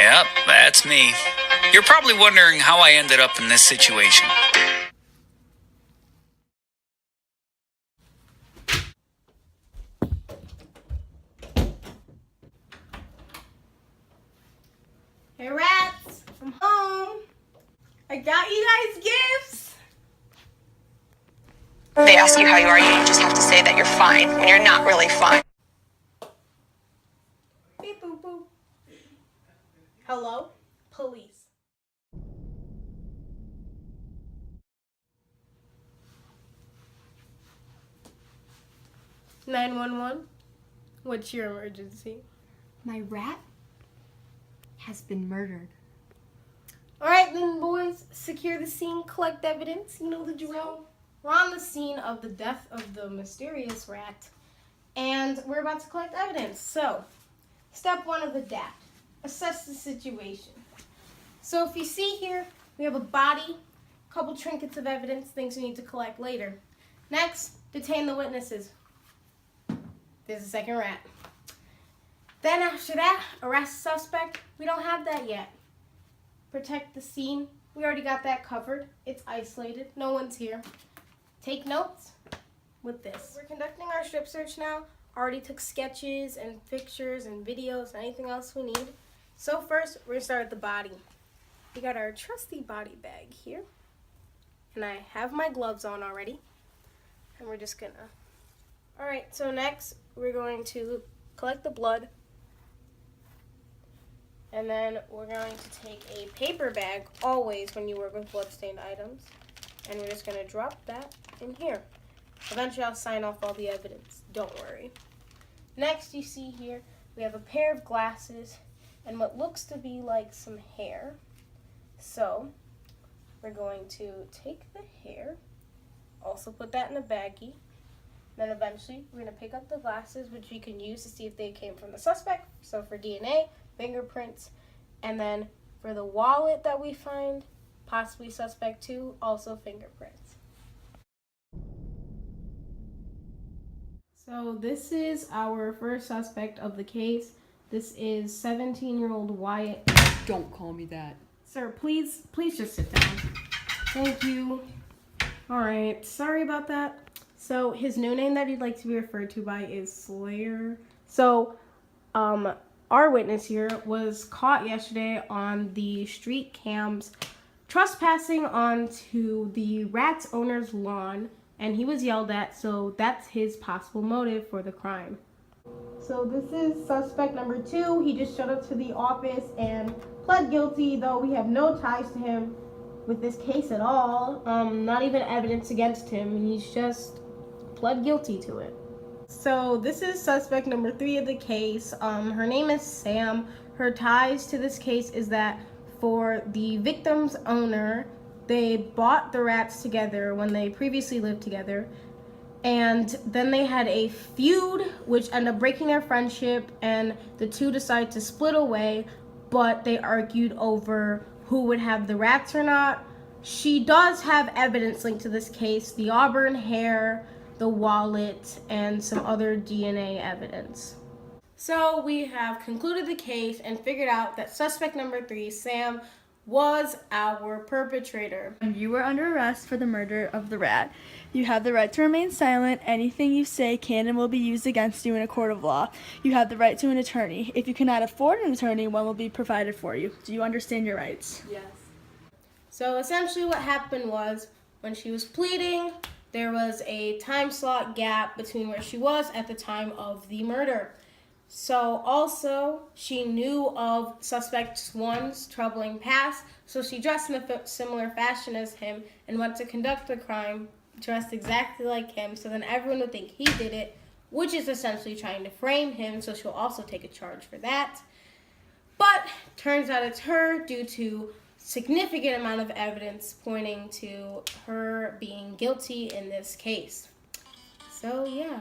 Yep, that's me. You're probably wondering how I ended up in this situation. Hey rats, I'm home. I got you guys gifts. They ask you how you are, you just have to say that you're fine when you're not really fine. Beep boop boop. Hello, police. (911). What's your emergency? My rat has been murdered. All right then, boys. Secure the scene, collect evidence. You know the drill. We're on the scene of the death of the mysterious rat, and we're about to collect evidence. So, step one of the DAT. Assess the situation. So if you see here, we have a body, a couple trinkets of evidence, things we need to collect later. Next, detain the witnesses. There's a second rat. Then after that, arrest the suspect. We don't have that yet. Protect the scene. We already got that covered. It's isolated. No one's here. Take notes with this. We're conducting our strip search now. Already took sketches and pictures and videos and anything else we need. So first, we're gonna start with the body. We got our trusty body bag here. And I have my gloves on already. And we're just gonna... Alright, so next, we're going to collect the blood. And then we're going to take a paper bag, always when you work with blood-stained items. And we're just going to drop that in here. Eventually I'll sign off all the evidence, don't worry. Next you see here, we have a pair of glasses and what looks to be like some hair. So, we're going to take the hair, also put that in a baggie. Then eventually we're going to pick up the glasses, which we can use to see if they came from the suspect. So for DNA, fingerprints, and then for the wallet that we find, possibly suspect 2, also fingerprints. So this is our first suspect of the case. This is 17-year-old Wyatt. Don't call me that. Sir, please just sit down. Thank you. All right, sorry about that. So his new name that he'd like to be referred to by is Slayer. So, our witness here was caught yesterday on the street cams trespassing onto the rat's owner's lawn, and he was yelled at, so that's his possible motive for the crime. So this is suspect number 2. He just showed up to the office and pled guilty, though we have no ties to him with this case at all. Not even evidence against him. He's just pled guilty to it. So this is suspect number 3 of the case. Her name is Sam. Her ties to this case is that for the victim's owner, they bought the rats together when they previously lived together, and then they had a feud which ended up breaking their friendship, and the two decided to split away, but they argued over who would have the rats or not. She does have evidence linked to this case: the auburn hair, the wallet, and some other DNA evidence. So we have concluded the case and figured out that suspect number 3, Sam, was our perpetrator. You are under arrest for the murder of the rat. You have the right to remain silent. Anything you say can and will be used against you in a court of law. You have the right to an attorney. If you cannot afford an attorney, one will be provided for you. Do you understand your rights? Yes. So essentially what happened was, when she was pleading, there was a time slot gap between where she was at the time of the murder. So also, she knew of suspect 1's troubling past, so she dressed in a similar fashion as him and went to conduct the crime dressed exactly like him, so then everyone would think he did it, which is essentially trying to frame him, so she'll also take a charge for that. But turns out it's her, due to significant amount of evidence pointing to her being guilty in this case. So yeah.